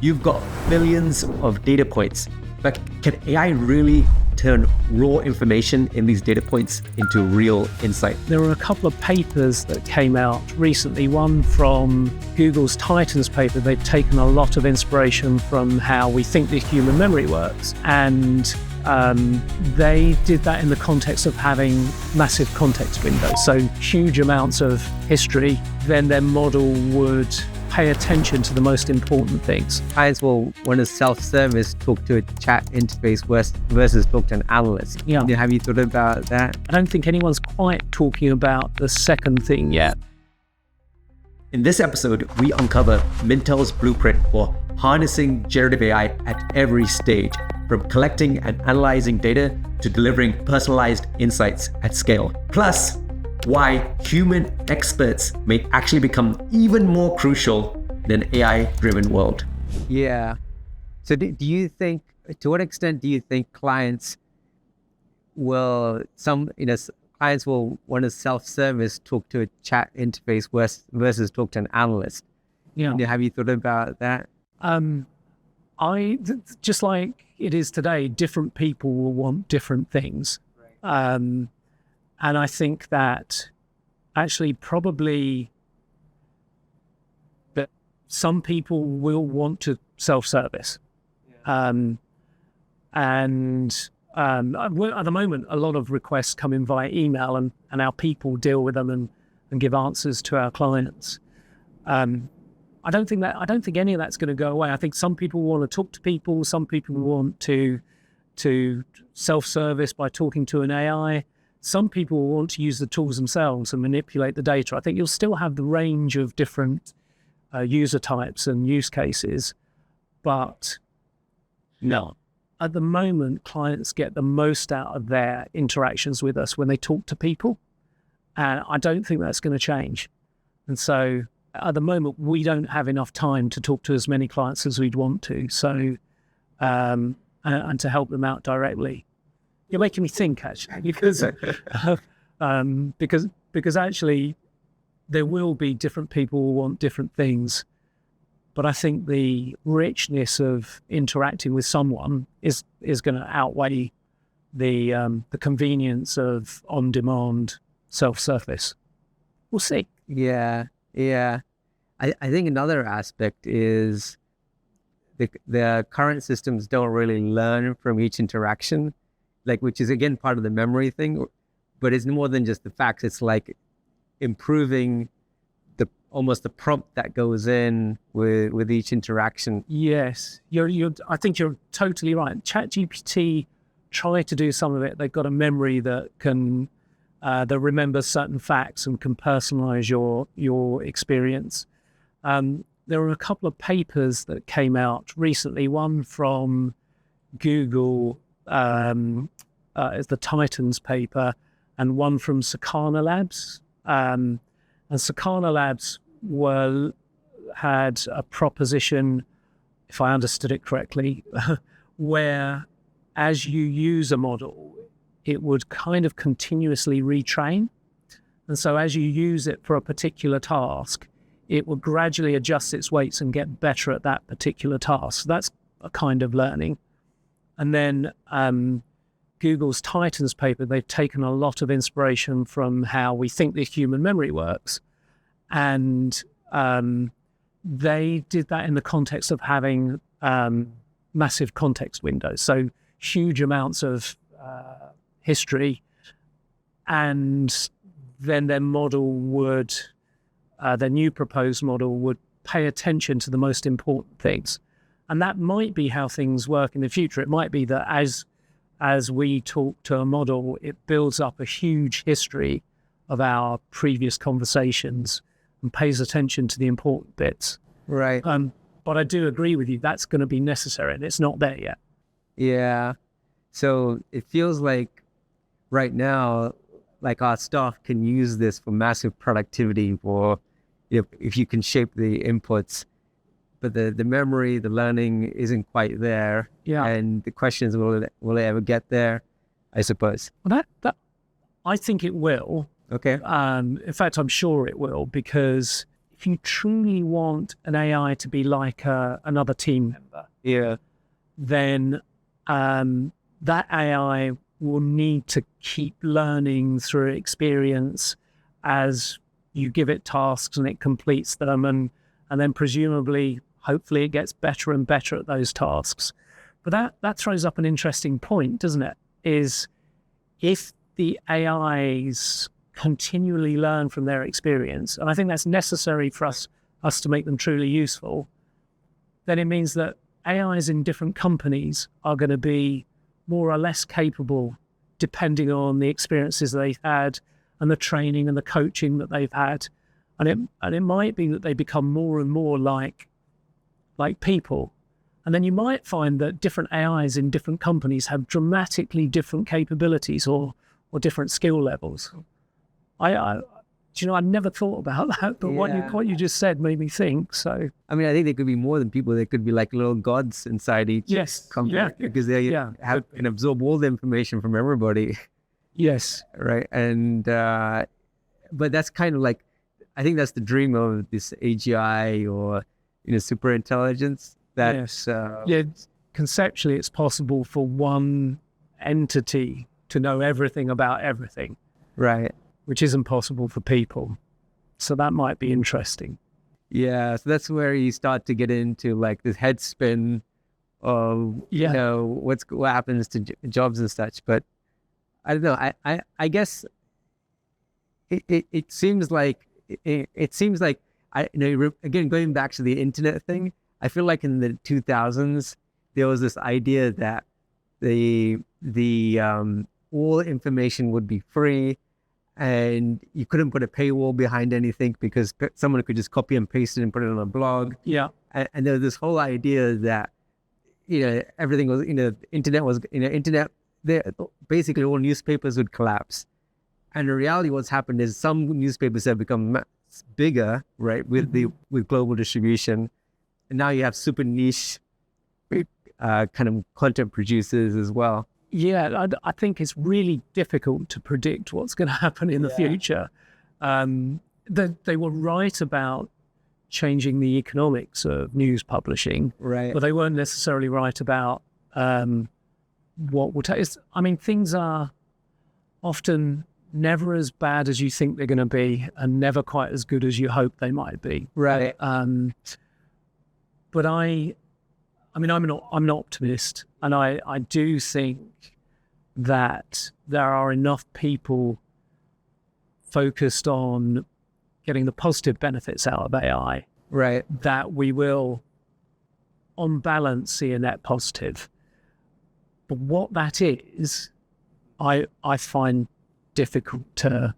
You've got billions of data points, but can AI really turn raw information in these data points into real insight? There were a couple of papers that came out recently, one from Google's Titans paper. They've taken a lot of inspiration from how we think the human memory works. And they did that in the context of having massive context windows. So huge amounts of history, then their model would pay attention to the most important things. Clients will want to self-service talk to a chat interface versus talk to an analyst. Yeah. Have you thought about that? I don't think anyone's quite talking about the second thing yet. In this episode, we uncover Mintel's blueprint for harnessing generative AI at every stage, from collecting and analyzing data to delivering personalized insights at scale. Plus, why human experts may actually become even more crucial in an AI-driven world. Yeah. So do you think, to what extent do you think clients will want to self-service talk to a chat interface versus talk to an analyst? Yeah. Have you thought about that? Just like it is today, different people will want different things. Right. And I think that actually probably that some people will want to self-service. Yeah. At the moment, a lot of requests come in via email and our people deal with them and give answers to our clients. I don't think any of that's going to go away. I think some people want to talk to people, some people want to self-service by talking to an AI. Some people want to use the tools themselves and manipulate the data. I think you'll still have the range of different user types and use cases, but no. At the moment, clients get the most out of their interactions with us when they talk to people, and I don't think that's going to change. And so at the moment, we don't have enough time to talk to as many clients as we'd want to, so and to help them out directly. You're making me think, actually, because actually there will be different people who want different things, but I think the richness of interacting with someone is going to outweigh the convenience of on-demand self-service. We'll see. Yeah. I think another aspect is the current systems don't really learn from each interaction. Which is again part of the memory thing, but it's more than just the facts. It's like improving almost the prompt that goes in with each interaction. Yes, I think you're totally right. ChatGPT tried to do some of it. They've got a memory that can that remembers certain facts and can personalize your experience. There were a couple of papers that came out recently. One from Google. Is the Titans paper, and one from Sakana Labs. And Sakana Labs had a proposition, if I understood it correctly, where as you use a model, it would kind of continuously retrain. And so as you use it for a particular task, it will gradually adjust its weights and get better at that particular task. So that's a kind of learning. And then Google's Titans paper, they've taken a lot of inspiration from how we think the human memory works. And they did that in the context of having massive context windows. So huge amounts of history. And then their new proposed model would pay attention to the most important things. And that might be how things work in the future. It might be that as we talk to a model, it builds up a huge history of our previous conversations and pays attention to the important bits. Right. But I do agree with you, that's going to be necessary, and it's not there yet. Yeah. So it feels like right now, like our staff can use this for massive productivity for, if you can shape the inputs, but the memory, the learning isn't quite there. Yeah. And the question is, will it ever get there? I suppose. Well, I think it will. Okay. In fact, I'm sure it will, because if you truly want an AI to be like another team member, then that AI will need to keep learning through experience as you give it tasks and it completes them, and then presumably, hopefully, it gets better and better at those tasks. But that throws up an interesting point, doesn't it? Is if the AIs continually learn from their experience, and I think that's necessary for us to make them truly useful, then it means that AIs in different companies are going to be more or less capable depending on the experiences they've had and the training and the coaching that they've had. And it might be that they become more and more like people. And then you might find that different AIs in different companies have dramatically different capabilities or different skill levels. I never thought about that, but what you just said made me think. So, I mean, I think they could be more than people. They could be like little gods inside each company, because they can absorb all the information from everybody. Yes, right. And but that's kind of like, I think that's the dream of this AGI or super intelligence. Conceptually, it's possible for one entity to know everything about everything, right? Which isn't possible for people. So that might be interesting. Yeah, so that's where you start to get into like this head spin of what happens to jobs and such. But I don't know. I guess it seems like again, going back to the internet thing, I feel like in the 2000s there was this idea that the all information would be free, and you couldn't put a paywall behind anything because someone could just copy and paste it and put it on a blog. Yeah. And there was this whole idea that, everything was, internet, basically all newspapers would collapse. And in reality, what's happened is some newspapers have become bigger, right, with global distribution. And now you have super niche kind of content producers as well. Yeah, I think it's really difficult to predict what's going to happen in the future. They were right about changing the economics of news publishing, right? But they weren't necessarily right about what will take. I mean, things are often never as bad as you think they're going to be, and never quite as good as you hope they might be, right? But I'm an optimist, and I do think that there are enough people focused on getting the positive benefits out of AI, right, that we will, on balance, see a net positive. But what that is, I find difficult to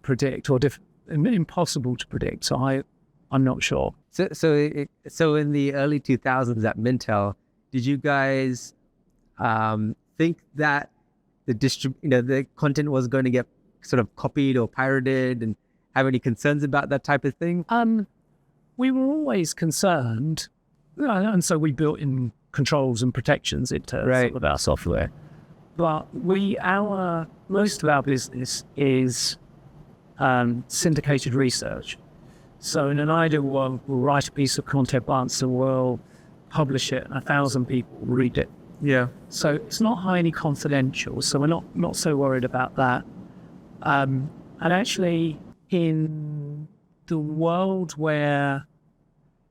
predict, or impossible to predict. So I'm not sure. So in the early 2000s at Mintel, did you guys think that the content was going to get sort of copied or pirated, and have any concerns about that type of thing? We were always concerned, and so we built in controls and protections into some of our software. But most of our business is syndicated research. So in an ideal world, we'll write a piece of content once and we'll publish it, and 1,000 people will read it. Yeah. So it's not highly confidential, so we're not so worried about that. And actually, in the world where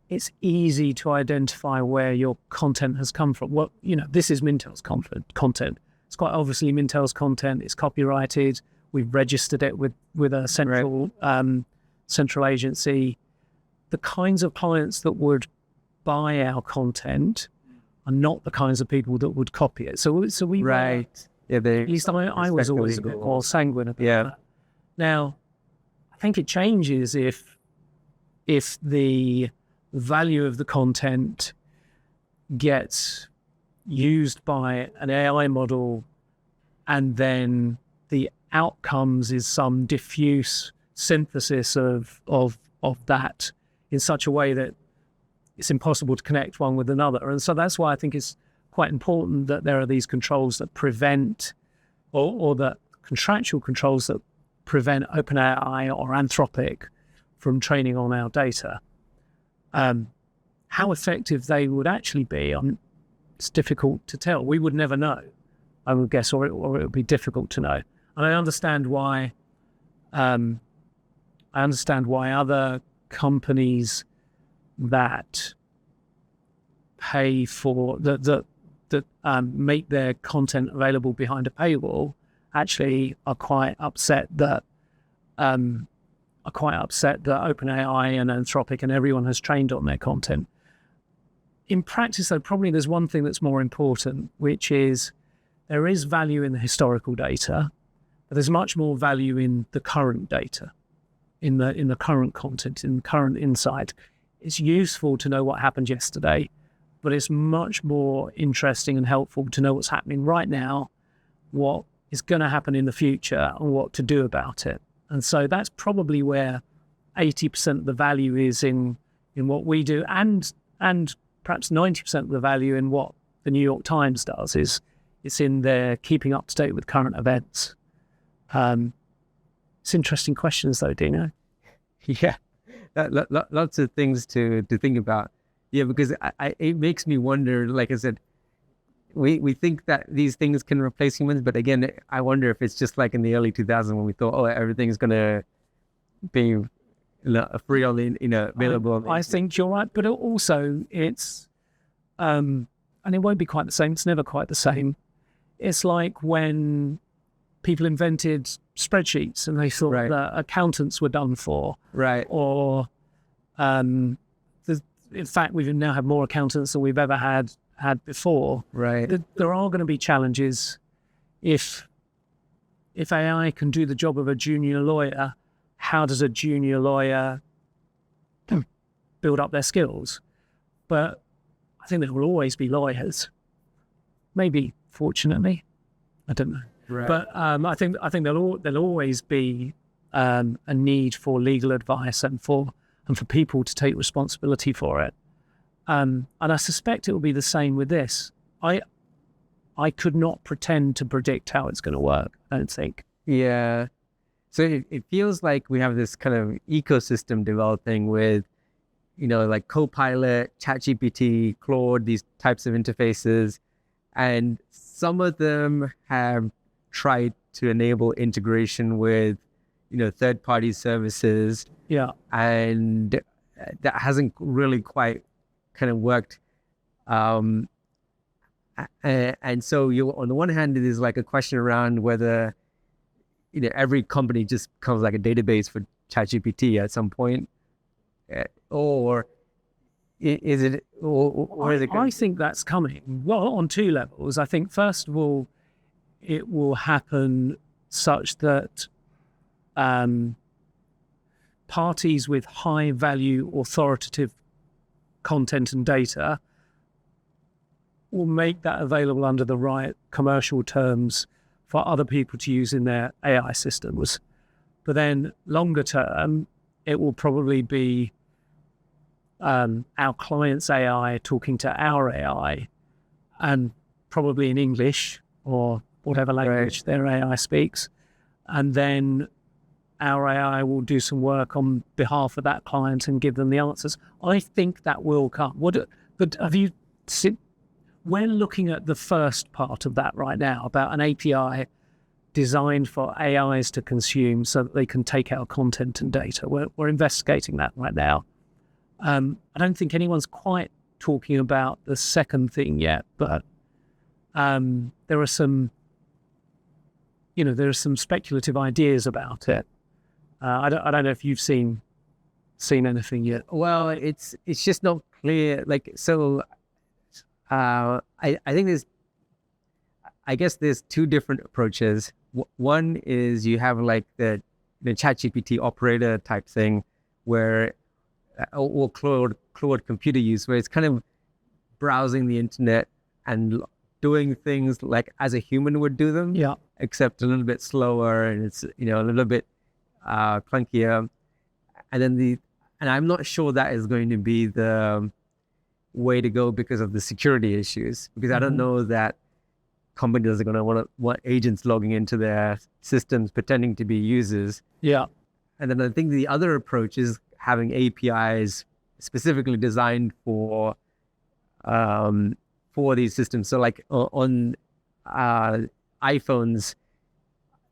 it's easy to identify where your content has come from, this is Mintel's content. It's quite obviously Mintel's content. It's copyrighted. We've registered it with a central agency. The kinds of clients that would buy our content are not the kinds of people that would copy it. So we were, at least I was always a bit more sanguine about that. Now, I think it changes if the value of the content gets used by an AI model, and then the outcomes is some diffuse synthesis of that in such a way that it's impossible to connect one with another. And so that's why I think it's quite important that there are these controls that prevent, or the contractual controls that prevent OpenAI or Anthropic from training on our data. How effective they would actually be, it's difficult to tell. We would never know, I would guess, or it would be difficult to know. And I understand why. Other companies that pay for that make their content available behind a paywall actually are quite upset that OpenAI and Anthropic and everyone has trained on their content. In practice, though, probably there's one thing that's more important, which is there is value in the historical data, but there's much more value in the current data, in the current content, in the current insight. It's useful to know what happened yesterday, but it's much more interesting and helpful to know what's happening right now, what is going to happen in the future, and what to do about it. And so that's probably where 80% of the value is in what we do, and perhaps 90% of the value in what the New York Times does is it's in their keeping up to date with current events. It's interesting questions, though, Dino. Yeah, lots of things to think about. Yeah, because it makes me wonder. Like I said, we think that these things can replace humans, but again, I wonder if it's just like in the early 2000s when we thought, oh, everything's gonna be free on the available. I think you're right, but also it's and it won't be quite the same. It's never quite the same. It's like when people invented spreadsheets and they thought that accountants were done for, right? Or in fact, we now have more accountants than we've ever had before. Right. There are going to be challenges if AI can do the job of a junior lawyer. How does a junior lawyer build up their skills? But I think there will always be lawyers. Maybe, fortunately, I don't know. Right. But I think there'll always be a need for legal advice and for people to take responsibility for it. And I suspect it will be the same with this. I could not pretend to predict how it's going to work, I don't think. Yeah. So it feels like we have this kind of ecosystem developing with, like Copilot, ChatGPT, Claude, these types of interfaces. And some of them have tried to enable integration with, third-party services. Yeah. And that hasn't really quite kind of worked. And so on the one hand, it is like a question around whether, every company just becomes like a database for ChatGPT at some point, or is it? Or is it? I think that's coming. Well, on two levels. I think first of all, it will happen such that parties with high value authoritative content and data will make that available under the right commercial terms for other people to use in their AI systems. But then longer term, it will probably be our client's AI talking to our AI, and probably in English or whatever language their AI speaks. And then our AI will do some work on behalf of that client and give them the answers. I think that will come. But have you seen? We're looking at the first part of that right now, about an API designed for AIs to consume so that they can take our content and data. We're investigating that right now. I don't think anyone's quite talking about the second thing yet, but there are some speculative ideas about it. I don't know if you've seen anything yet. Well, it's just not clear. Like, so I think there's two different approaches. One is you have like the ChatGPT operator type thing, where or Claude computer use, where it's kind of browsing the internet and doing things like as a human would do them, except a little bit slower, and it's a little bit clunkier. And I'm not sure that is going to be the way to go because of the security issues. Because I don't know that companies are going to want agents logging into their systems pretending to be users. Yeah. And then I think the other approach is having APIs specifically designed for these systems. So like on iPhones,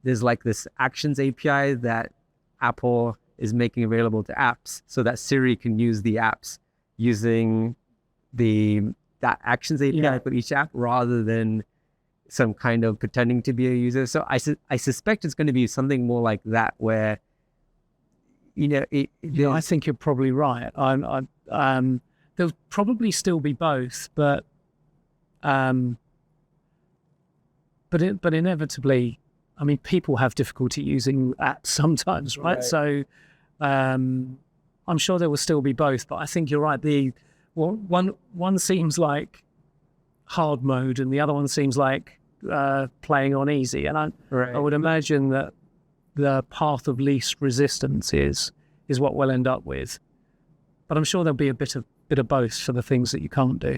there's like this Actions API that Apple is making available to apps so that Siri can use the apps using that Actions API for each app rather than some kind of pretending to be a user. So I suspect it's going to be something more like that where, I think you're probably right. There'll probably still be both, but inevitably, I mean, people have difficulty using apps sometimes, right? So I'm sure there will still be both, but I think you're right. One seems like hard mode and the other one seems like playing on easy. And I would imagine that the path of least resistance is what we'll end up with. But I'm sure there'll be a bit of both for the things that you can't do.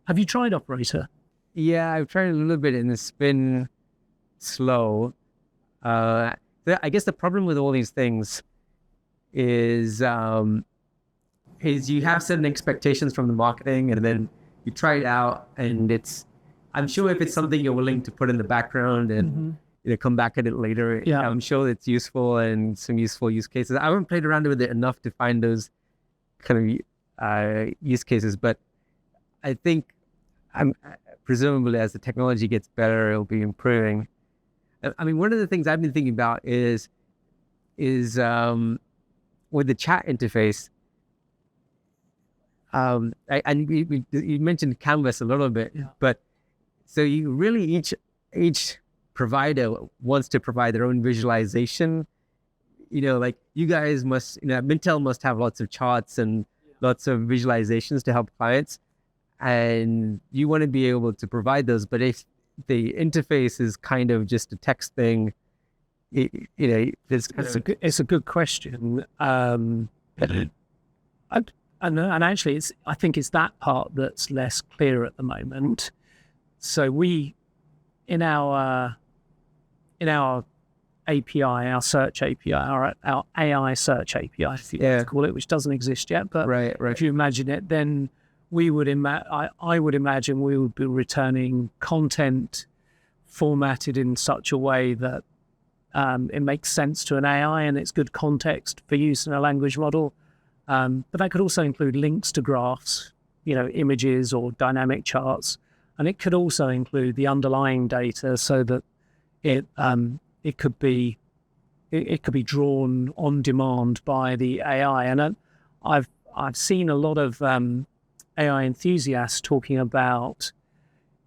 Have you tried Operator? Yeah, I've tried a little bit and it's been slow. I guess the problem with all these things is you have certain expectations from the marketing and then you try it out and I'm sure if it's something you're willing to put in the background and come back at it later, I'm sure it's useful and some useful use cases. I haven't played around with it enough to find those kind of use cases, but I think presumably as the technology gets better, it'll be improving. I mean, one of the things I've been thinking about is with the chat interface. You mentioned Canvas a little bit, but so you really each provider wants to provide their own visualization. Like you guys must, Mintel must have lots of charts and lots of visualizations to help clients, and you want to be able to provide those. But if the interface is kind of just a text thing, it's a good question. And actually, I think it's that part that's less clear at the moment. So we, in our API, our search API, our AI search API, if you like to call it, which doesn't exist yet, but if you imagine it, then I would imagine we would be returning content formatted in such a way that it makes sense to an AI and it's good context for use in a language model. But that could also include links to graphs, images or dynamic charts. And it could also include the underlying data so that it could be drawn on demand by the AI. And I've seen a lot of AI enthusiasts talking about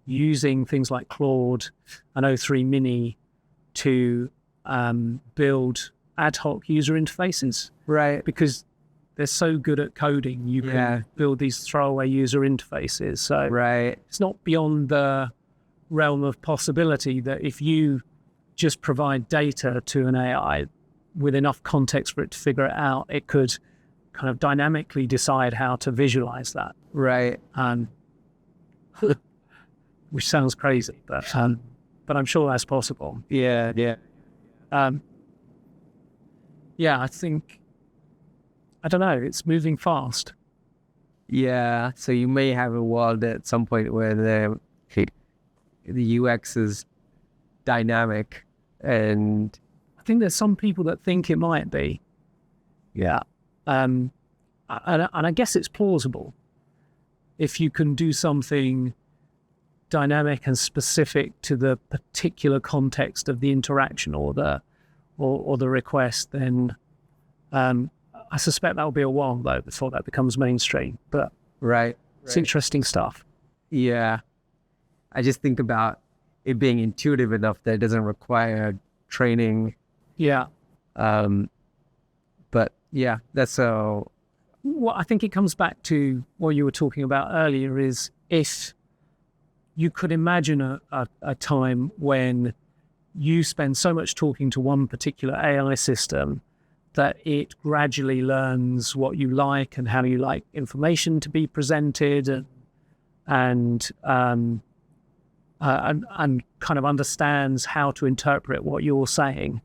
using things like Claude and O3 Mini to build ad hoc user interfaces, right? Because they're so good at coding, you can build these throwaway user interfaces. So it's not beyond the realm of possibility that if you just provide data to an AI with enough context for it to figure it out, it could kind of dynamically decide how to visualize that. Right. Which sounds crazy, but I'm sure that's possible. Yeah. I think, I don't know, it's moving fast. Yeah, so you may have a world at some point where the UX is dynamic, and I think there's some people that think it might be. Yeah. And I guess it's plausible. If you can do something dynamic and specific to the particular context of the interaction or the request, then I suspect that'll be a while though before that becomes mainstream. But it's interesting stuff. Yeah, I just think about it being intuitive enough that it doesn't require training. Yeah. But yeah, that's so. Well, I think it comes back to what you were talking about earlier, is if you could imagine a time when you spend so much talking to one particular AI system that it gradually learns what you like and how you like information to be presented, and kind of understands how to interpret what you're saying.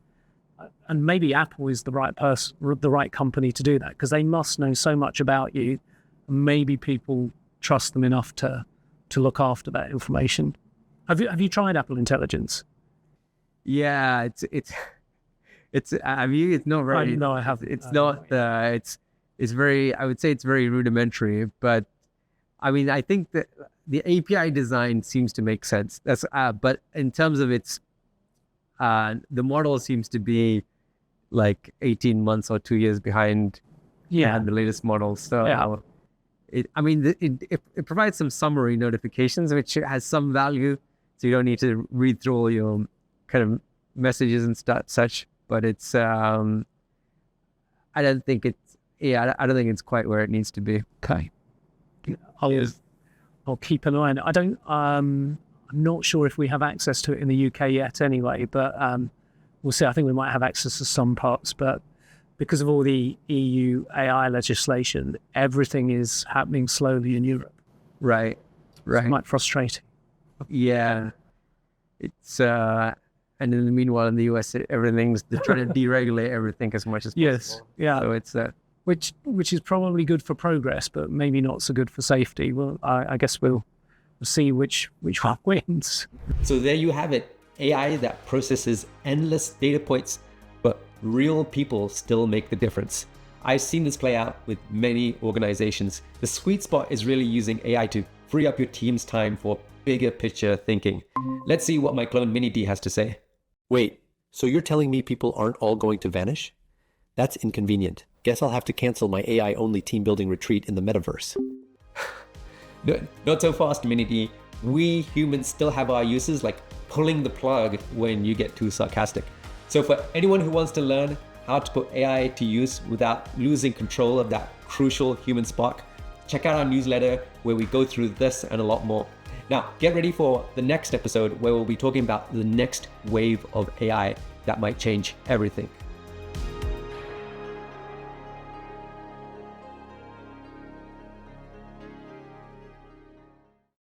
and maybe Apple is the right person, the right company to do that, because they must know so much about you. Maybe people trust them enough to look after that information. Have you tried Apple Intelligence? Yeah, it's I mean, it's not very. No, I haven't. It's not. It's very. I would say it's very rudimentary, but I mean, I think that the API design seems to make sense. That's but in terms of its, the model seems to be like 18 months or 2 years behind. Yeah, the latest model. So it provides some summary notifications, which has some value. So you don't need to read through all your kind of messages and such. But it's I don't think it's quite where it needs to be. Okay. I'll keep an eye on it. I'm not sure if we have access to it in the UK yet anyway, but we'll see. I think we might have access to some parts, but because of all the EU AI legislation, everything is happening slowly in Europe. Right. It's quite frustrating. Yeah. It's and in the meanwhile in the US, everything's they're trying to deregulate everything as much as possible. Yes. Yeah. So it's which is probably good for progress, but maybe not so good for safety. Well, I guess we'll see which one wins. So there you have it. AI that processes endless data points, but real people still make the difference. I've seen this play out with many organizations. The sweet spot is really using AI to free up your team's time for bigger picture thinking. Let's see what my clone Mini D has to say. Wait, so you're telling me people aren't all going to vanish? That's inconvenient. Guess I'll have to cancel my AI-only team building retreat in the metaverse. No, not so fast, Mini D. We humans still have our uses, like pulling the plug when you get too sarcastic. So for anyone who wants to learn how to put AI to use without losing control of that crucial human spark, check out our newsletter where we go through this and a lot more. Now, get ready for the next episode where we'll be talking about the next wave of AI that might change everything.